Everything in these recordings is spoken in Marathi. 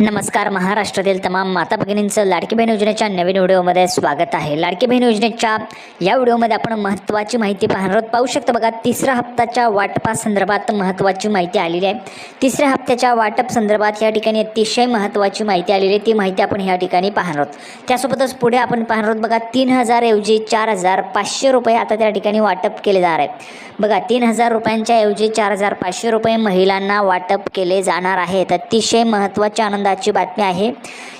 नमस्कार. महाराष्ट्रातील तमाम माता भगिनींचं लाडकी बहीण योजनेच्या नवीन व्हिडिओमध्ये स्वागत आहे. लाडकी बहीण योजनेच्या या व्हिडिओमध्ये आपण महत्त्वाची माहिती पाहणार आहोत. पाहू शकता बघा, तिसऱ्या हप्त्याच्या वाटपासंदर्भात महत्त्वाची माहिती आलेली आहे. तिसऱ्या हप्त्याच्या वाटप संदर्भात या ठिकाणी अतिशय महत्त्वाची माहिती आलेली आहे. ती माहिती आपण या ठिकाणी पाहणार आहोत. त्यासोबतच पुढे आपण पाहणार आहोत बघा, 3,000 ऐवजी 4,500 रुपये आता त्या ठिकाणी वाटप केले जाणार आहे. बघा, 3,000 रुपयांच्या ऐवजी 4,500 रुपये महिलांना वाटप केले जाणार आहेत. अतिशय महत्त्वाची आनंदाची बातमी आहे.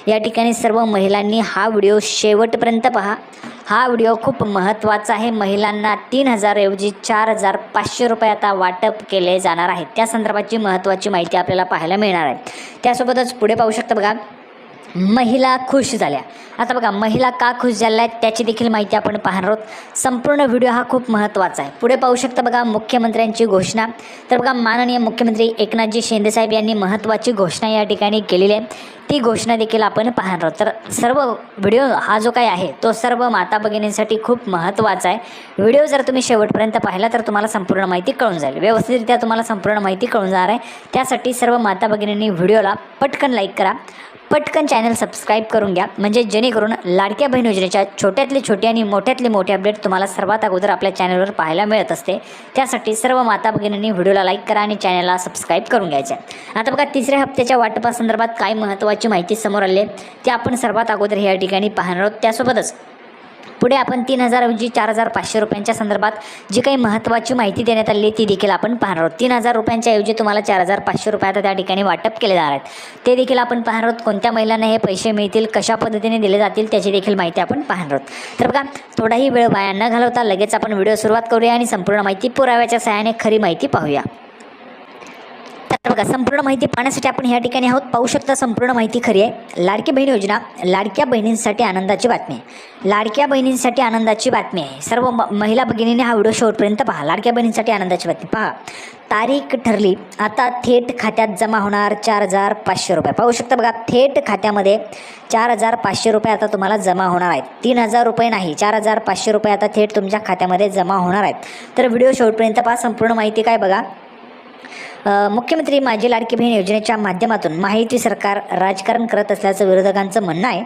या ठिकाणी सर्व महिलांनी हा व्हिडिओ शेवटपर्यंत पहा. हा व्हिडिओ खूप महत्त्वाचा आहे. महिलांना 3,000 ऐवजी 4,500 रुपये आता वाटप केले जाणार आहेत. त्या संदर्भाची महत्त्वाची माहिती आपल्याला पाहायला मिळणार आहे. त्यासोबतच पुढे पाहू शकता बघा, महिला खुश झाल्या. आता बघा, महिला का खुश झाल्या आहेत त्याची देखील माहिती आपण पाहणार आहोत. संपूर्ण व्हिडिओ हा खूप महत्त्वाचा आहे. पुढे पाहू शकता बघा, मुख्यमंत्र्यांची घोषणा. तर बघा, माननीय मुख्यमंत्री एकनाथजी शिंदेसाहेब यांनी महत्त्वाची घोषणा या ठिकाणी केलेली आहे. ती घोषणा देखील आपण पाहणार आहोत. तर सर्व व्हिडिओ हा जो काही आहे तो सर्व माता भगिनींसाठी खूप महत्त्वाचा आहे. व्हिडिओ जर तुम्ही शेवटपर्यंत पाहिला तर तुम्हाला संपूर्ण माहिती कळून जाईल. व्यवस्थितरित्या तुम्हाला संपूर्ण माहिती कळून जाणार आहे. त्यासाठी सर्व माता भगिनींनी व्हिडिओला पटकन लाईक करा, पटकन चॅनल सबस्क्राईब करून घ्या, म्हणजे जेणेकरून लाडक्या बहीण योजनेच्या छोट्यातली छोटी आणि मोठ्यातली मोठी अपडेट तुम्हाला सर्वात अगोदर आपल्या चॅनलवर पाहायला मिळत असते. त्यासाठी सर्व माता भगिनींनी व्हिडिओला लाईक करा आणि चॅनलला सबस्क्राईब करून घ्यायचं आहे. आता बघा, तिसऱ्या हप्त्याच्या वाटपासंदर्भात काय महत्त्वाची माहिती समोर आली आहे ते आपण सर्वात अगोदर या ठिकाणी पाहणार आहोत. त्यासोबतच पुढे आपण 3,000 ऐवजी 4,500 रुपयांच्या संदर्भात जी काही महत्त्वाची माहिती देण्यात आली ती देखील आपण पाहणार आहोत. 3,000 रुपयांच्या ऐवजी तुम्हाला 4,500 रुपये आता त्या ठिकाणी वाटप केले जाणार आहेत. ते देखील आपण पाहणार आहोत. कोणत्या महिलांना हे पैसे मिळतील, कशा पद्धतीने दिले जातील त्याची देखील माहिती आपण पाहणार आहोत. तर बघा, थोडाही वेळ वाया न घालवता लगेच आपण व्हिडिओ सुरुवात करूया आणि संपूर्ण माहिती पुराव्याच्या सहाय्याने खरी माहिती पाहूया. तर बघा, संपूर्ण माहिती पाहण्यासाठी आपण या ठिकाणी आहोत. पाहू शकता, संपूर्ण माहिती खरी आहे. लाडकी बहीण योजना, लाडक्या बहिणींसाठी आनंदाची बातमी आहे. लाडक्या बहिणींसाठी आनंदाची बातमी आहे. सर्व महिला भगिनींनी हा व्हिडिओ शेवटपर्यंत पहा. लाडक्या बहिणींसाठी आनंदाची बातमी पहा. तारीख ठरली, आता थेट खात्यात जमा होणार 4,500 रुपये. पाहू शकता बघा, थेट खात्यामध्ये 4,500 रुपये आता तुम्हाला जमा होणार आहेत. 3,000 रुपये नाही, 4,500 रुपये आता थेट तुमच्या खात्यामध्ये जमा होणार आहेत. तर व्हिडिओ शेवटपर्यंत पहा. संपूर्ण माहिती काय बघा. मुख्यमंत्री माझी लाडकी बहीण योजनेच्या माध्यमातून महायुती सरकार राजकारण करत असल्याचं विरोधकांचं म्हणणं आहे.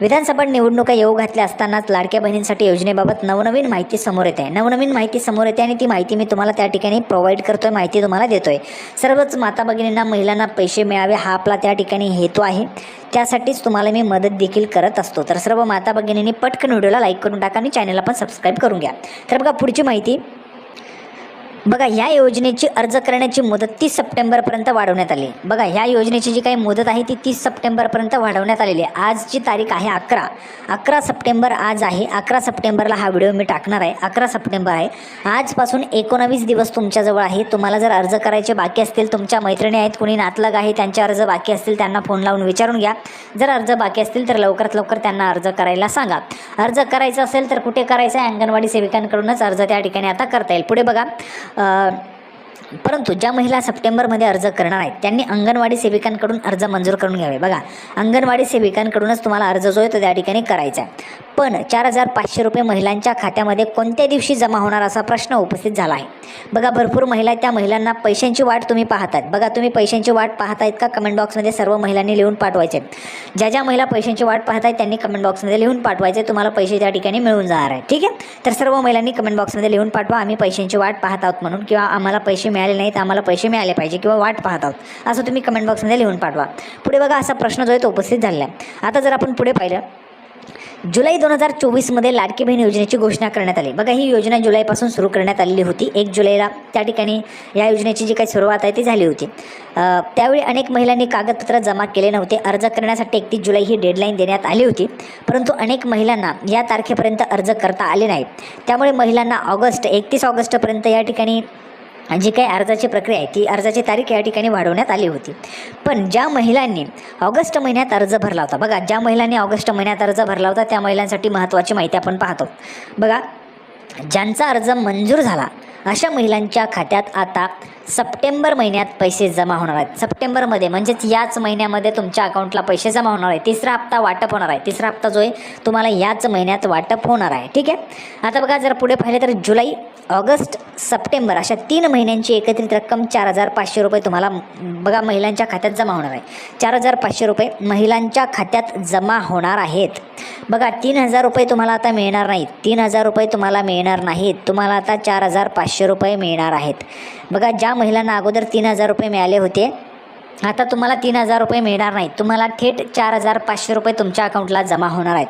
विधानसभा निवडणुका येऊ घातल्या असतानाच लाडक्या बहिणींसाठी योजनेबाबत नवनवीन माहिती समोर येते. नवनवीन माहिती समोर येते आणि ती माहिती मी तुम्हाला त्या ठिकाणी प्रोव्हाइड करतोय, माहिती तुम्हाला देतोय. सर्वच माता भगिनींना, महिलांना पैसे मिळावे हा आपला त्या ठिकाणी हेतू आहे. त्यासाठीच तुम्हाला मी मदत देखील करत असतो. तर सर्व माता भगिनींनी पटकन व्हिडिओला लाईक करून टाका आणि चॅनलला पण सबस्क्राईब करून घ्या. तर बघा, पुढची माहिती बघा, ह्या योजनेची अर्ज करण्याची मुदत 30 सप्टेंबरपर्यंत वाढवण्यात आली. बघा, ह्या योजनेची जी काही मुदत आहे ती 30 सप्टेंबरपर्यंत वाढवण्यात आलेली आहे. आजची तारीख आहे 11 सप्टेंबर आज आहे. 11 सप्टेंबरला हा व्हिडिओ मी टाकणार आहे. 11 सप्टेंबर आहे. आजपासून 19 दिवस तुमच्याजवळ आहे. तुम्हाला जर अर्ज करायचे बाकी असतील, तुमच्या मैत्रिणी आहेत, कुणी नातलग आहे, त्यांचे अर्ज बाकी असतील, त्यांना फोन लावून विचारून घ्या. जर अर्ज बाकी असतील तर लवकरात लवकर त्यांना अर्ज करायला सांगा. अर्ज करायचा असेल तर कुठे करायचं आहे? अंगणवाडी सेविकांकडूनच अर्ज त्या ठिकाणी आता करता येईल. पुढे बघा, परंतु ज्या महिला सप्टेंबरमध्ये अर्ज करणार आहेत त्यांनी अंगणवाडी सेविकांकडून अर्ज मंजूर करून घ्यावे. बघा, अंगणवाडी सेविकांकडूनच तुम्हाला अर्ज जो आहे तो त्या ठिकाणी करायचा आहे. पण 4,500 रुपये महिलांच्या खात्यामध्ये कोणत्या दिवशी जमा होणार असा प्रश्न उपस्थित झाला आहे. बघा, भरपूर महिला, त्या महिलांना पैशांची वाट तुम्ही पाहतात. बघा, तुम्ही पैशांची वाट पाहतायत का? कमेंट बॉक्समध्ये सर्व महिलांनी लिहून पाठवायचे. ज्या ज्या महिला पैशांची वाट पाहतायत त्यांनी कमेंट बॉक्समध्ये लिहून पाठवायचे. तुम्हाला पैसे त्या ठिकाणी मिळून जाणार आहे. ठीक आहे, तर सर्व महिलांनी कमेंट बॉक्समध्ये लिहून पाठवा, आम्ही पैशांची वाट पाहत आहोत म्हणून, किंवा आम्हाला पैसे मिळाले नाहीत, आम्हाला पैसे मिळाले पाहिजे, किंवा वाट पाहत आहोत, असं तुम्ही कमेंट बॉक्समध्ये लिहून पाठवा. पुढे बघा, असा प्रश्न जो आहे तो उपस्थित झालेला आहे. आता जर आपण पुढे पाहिलं, जुलै 2024मध्ये लाडकी बहीण योजनेची घोषणा करण्यात आली. बघा, ही योजना जुलैपासून सुरू करण्यात आलेली होती. 1 जुलैला त्या ठिकाणी या योजनेची जी काही सुरुवात आहे ती झाली होती. त्यावेळी अनेक महिलांनी कागदपत्र जमा केले नव्हते. अर्ज करण्यासाठी 31 जुलै ही डेडलाईन देण्यात आली होती. परंतु अनेक महिलांना या तारखेपर्यंत अर्ज करता आले नाही. त्यामुळे महिलांना 31 ऑगस्टपर्यंत या ठिकाणी जी काही अर्जाची प्रक्रिया आहे ती अर्जाची तारीख या ठिकाणी वाढवण्यात आली होती. पण ज्या महिलांनी ऑगस्ट महिन्यात अर्ज भरला होता, बघा, ज्या महिलांनी ऑगस्ट महिन्यात अर्ज भरला होता त्या महिलांसाठी महत्त्वाची माहिती आपण पाहतो. बघा, ज्यांचा अर्ज मंजूर झाला अशा महिलांच्या खात्यात आता सप्टेंबर महिन्यात पैसे जमा होणार आहेत. सप्टेंबरमध्ये म्हणजेच याच महिन्यामध्ये तुमच्या अकाउंटला पैसे जमा होणार आहे. तिसरा हप्ता वाटप होणार आहे. तिसरा हप्ता जो आहे तुम्हाला याच महिन्यात वाटप होणार आहे. ठीक आहे. आता बघा जर पुढे पाहिलं तर जुलै, ऑगस्ट, सप्टेंबर अशा 3 महिन्यांची एकत्रित रक्कम 4,500 रुपये तुम्हाला बघा महिलांच्या खात्यात जमा होणार आहे. 4,500 रुपये महिलांच्या खात्यात जमा होणार आहेत. बघा 3,000 रुपये तुम्हाला आता मिळणार नाहीत. 3,000 रुपये तुम्हाला मिळणार नाहीत. तुम्हाला आता 4,500 रुपये मिळणार आहेत. बघा ज्या महिलांना अगोदर 3,000 रुपये मिळाले होते, आता तुम्हाला 3,000 रुपये मिळणार नाहीत. तुम्हाला थेट 4,500 रुपये तुमच्या अकाउंटला जमा होणार आहेत.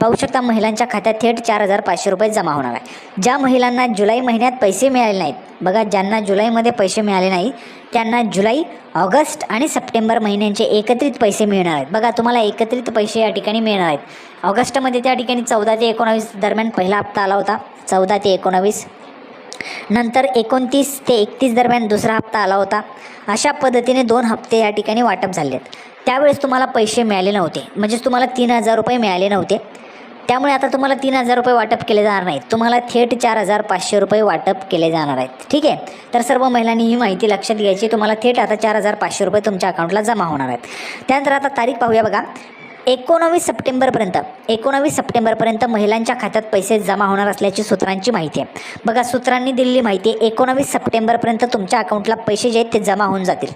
पाहू शकता महिलांच्या खात्यात थेट 4,500 रुपये जमा होणार आहे. ज्या महिलांना जुलै महिन्यात पैसे मिळाले नाहीत, बघा ज्यांना जुलैमध्ये पैसे मिळाले नाही त्यांना जुलै, ऑगस्ट आणि सप्टेंबर महिन्यांचे एकत्रित पैसे मिळणार आहेत. बघा तुम्हाला एकत्रित पैसे या ठिकाणी मिळणार आहेत. ऑगस्टमध्ये त्या ठिकाणी 14 ते 19 दरम्यान पहिला हप्ता आला होता. 14 ते 19 नंतर 29 ते 31 दरम्यान दुसरा हप्ता आला होता. अशा पद्धतीने 2 हप्ते या ठिकाणी वाटप झाले आहेत. त्यावेळेस तुम्हाला पैसे मिळाले नव्हते, म्हणजेच तुम्हाला 3,000 रुपये मिळाले नव्हते. त्यामुळे आता तुम्हाला 3,000 रुपये वाटप केले जाणार नाहीत. तुम्हाला थेट 4,500 रुपये वाटप केले जाणार आहेत. ठीक आहे. तर सर्व महिलांनी ही माहिती लक्षात घ्यायची. तुम्हाला थेट आता 4,500 रुपये तुमच्या अकाउंटला जमा होणार आहेत. त्यानंतर आता तारीख पाहूया. बघा 19 सप्टेंबरपर्यंत महिलांच्या खात्यात पैसे जमा होणार असल्याची सूत्रांची माहिती आहे. बघा सूत्रांनी दिलेली माहिती आहे 19 सप्टेंबरपर्यंत तुमच्या अकाउंटला पैसे जे आहेत ते जमा होऊन जातील.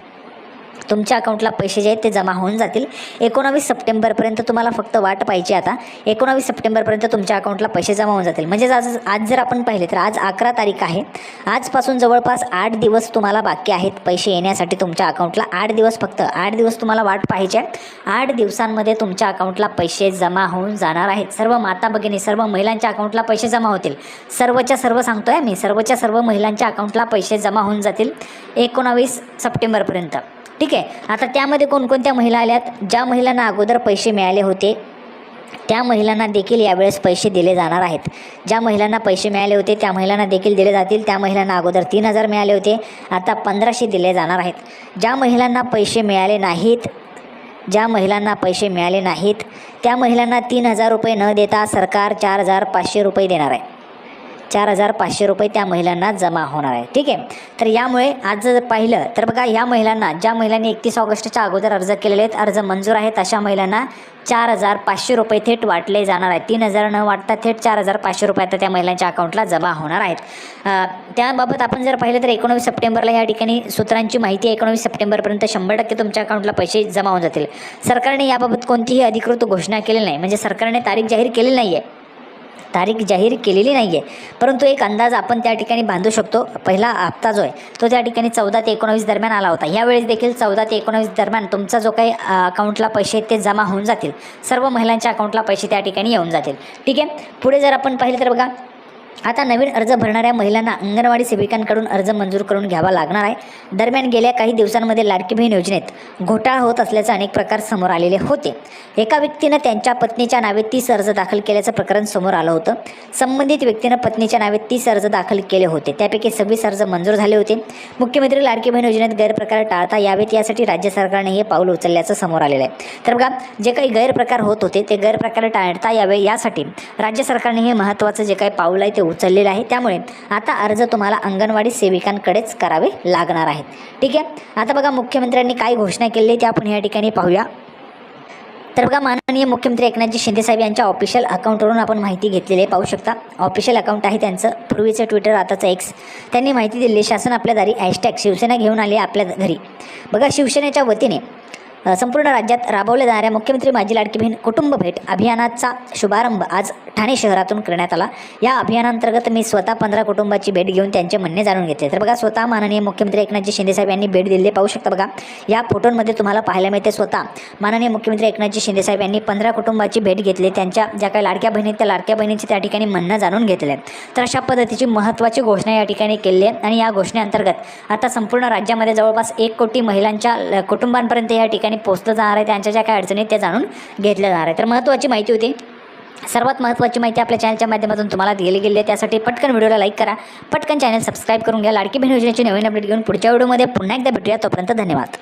तुमच्या अकाउंटला पैसे जे आहेत ते जमा होऊन जातील. 19 सप्टेंबरपर्यंत तुम्हाला फक्त वाट पाहिजे. आता 19 सप्टेंबरपर्यंत तुमच्या अकाउंटला पैसे जमा होऊन जातील. म्हणजेच आज जर आपण पाहिले तर आज 11 तारीख आहे. आजपासून जवळपास 8 दिवस तुम्हाला बाकी आहेत पैसे येण्यासाठी तुमच्या अकाउंटला. 8 दिवस, फक्त 8 दिवस तुम्हाला वाट पाहिजे. 8 दिवसांमध्ये तुमच्या अकाउंटला पैसे जमा होऊन जाणार आहेत. सर्व माता भगिनी, सर्व महिलांच्या अकाउंटला पैसे जमा होतील. सर्वच्या सर्व सांगतोय मी, सर्वच्या सर्व महिलांच्या अकाउंटला पैसे जमा होऊन जातील 19 सप्टेंबरपर्यंत. ठीक आहे. आता त्यामध्ये कोणकोणत्या महिला आल्यात? ज्या महिलांना अगोदर पैसे मिळाले होते त्या महिलांना देखील यावेळेस पैसे दिले जाणार आहेत. ज्या महिलांना पैसे मिळाले होते त्या महिलांना देखील दिले जातील. त्या महिलांना अगोदर 3,000 मिळाले होते, आता 1,500 दिले जाणार आहेत. ज्या महिलांना पैसे मिळाले नाहीत त्या महिलांना 3,000 रुपये न देता सरकार 4,500 रुपये देणार आहे. 4,500 रुपये त्या महिलांना जमा होणार आहे. ठीक आहे. तर यामुळे आज जर पाहिलं तर बघा ह्या महिलांना, ज्या महिलांनी 31 ऑगस्टच्या अगोदर अर्ज केलेले आहेत, अर्ज मंजूर आहेत, अशा महिलांना 4,500 रुपये थेट वाटले जाणार आहेत. 3,000 न वाटता थेट 4,500 रुपये आता त्या महिलांच्या अकाउंटला जमा होणार आहेत. त्याबाबत आपण जर पाहिलं तर 19 सप्टेंबरला या ठिकाणी सूत्रांची माहिती आहे. 19 सप्टेंबरपर्यंत 100% तुमच्या अकाउंटला पैसे जमा होऊन जातील. सरकारने याबाबत कोणतीही अधिकृत घोषणा केलेली नाही, म्हणजे सरकारने तारीख जाहीर केलेली नाही आहे. परंतु एक अंदाज आपण त्या ठिकाणी बांधू शकतो. पहिला हप्ता जो आहे तो त्या ठिकाणी 14 ते 19 दरम्यान आला होता. यावेळेस देखील 14 ते 19 दरम्यान तुमचा जो काही अकाउंटला पैसे ते जमा होऊन जातील. सर्व महिलांच्या अकाउंटला पैसे त्या ठिकाणी येऊन जातील. ठीक आहे. पुढे जर आपण पाहिलं तर बघा आता नवीन अर्ज भरणाऱ्या महिलांना अंगणवाडी सेविकांकडून अर्ज मंजूर करून घ्यावा लागणार आहे. दरम्यान गेल्या काही दिवसांमध्ये लाडकी बहीण योजनेत घोटाळा होत असल्याचे अनेक प्रकार समोर आलेले होते. एका व्यक्तीनं त्यांच्या पत्नीच्या नावे 30 अर्ज दाखल केल्याचं प्रकरण समोर आलं होतं. संबंधित व्यक्तीनं पत्नीच्या नावे 30 अर्ज दाखल केले होते, त्यापैकी 26 अर्ज मंजूर झाले होते. मुख्यमंत्री लाडकी बहीण योजनेत गैरप्रकार टाळता यावेत यासाठी राज्य सरकारने हे पाऊल उचलल्याचं समोर आलेलं आहे. तर बघा जे काही गैरप्रकार होत होते ते गैरप्रकार टाळता यावे यासाठी राज्य सरकारने हे महत्त्वाचं जे काही पाऊल आहे ते उचललेलं आहे. त्यामुळे आता अर्ज तुम्हाला अंगणवाडी सेविकांकडेच करावे लागणार आहेत. ठीक आहे. आता बघा मुख्यमंत्र्यांनी काय घोषणा केली ते आपण या ठिकाणी पाहूया. तर बघा माननीय मुख्यमंत्री एकनाथजी शिंदेसाहेब यांच्या ऑफिशियल अकाउंटवरून आपण माहिती घेतलेली आहे. पाहू शकता ऑफिशियल अकाउंट आहे त्यांचं, पूर्वीचं ट्विटर आताचं एक्स. त्यांनी माहिती दिली शासन आपल्या दारी #शिवसेना घेऊन आली आपल्या घरी. बघा शिवसेनेच्या वतीने संपूर्ण राज्यात राबवल्या जाणाऱ्या मुख्यमंत्री माझी लाडकी बहीण कुटुंब भेट अभियानाचा शुभारंभ आज ठाणे शहरातून करण्यात आला. या अभियानांतर्गत मी स्वतः 15 कुटुंबाची भेट घेऊन त्यांचे म्हणणे जाणून घेतले. तर बघा स्वतः माननीय मुख्यमंत्री एकनाथजी शिंदेसाहेब यांनी भेट दिली. पाहू शकता बघा या फोटोंमध्ये तुम्हाला पाहायला मिळते स्वतः माननीय मुख्यमंत्री एकनाथजी शिंदेसाहेब यांनी 15 कुटुंबाची भेट घेतली. त्यांच्या ज्या काही लाडक्या बहिणी त्या लाडक्या बहिणींची त्या ठिकाणी म्हणणं जाणून घेतले. तर अशा पद्धतीची महत्त्वाची घोषणा या ठिकाणी केली आहे. आणि या घोषणेअंतर्गत आता संपूर्ण राज्यामध्ये जवळपास 1 कोटी महिलांच्या कुटुंबांपर्यंत या ठिकाणी पोहोचलं जाणार आहे. त्यांच्या ज्या काही अडचणी त्या जाणून घेतल्या जाणार आहे. तर महत्त्वाची माहिती होती. सर्वात महत्त्वाची माहिती आपल्या चॅनलच्या माध्यमातून तुम्हाला दिली गेली आहे. त्यासाठी पटकन व्हिडिओला लाईक करा, पटकन चॅनल सबस्क्राईब करून घ्या. लाडकी बहीण योजनेची नवीन अपडेट घेऊन पुढच्या व्हिडिओमध्ये पुन्हा एकदा भेटूया. तोपर्यंत धन्यवाद.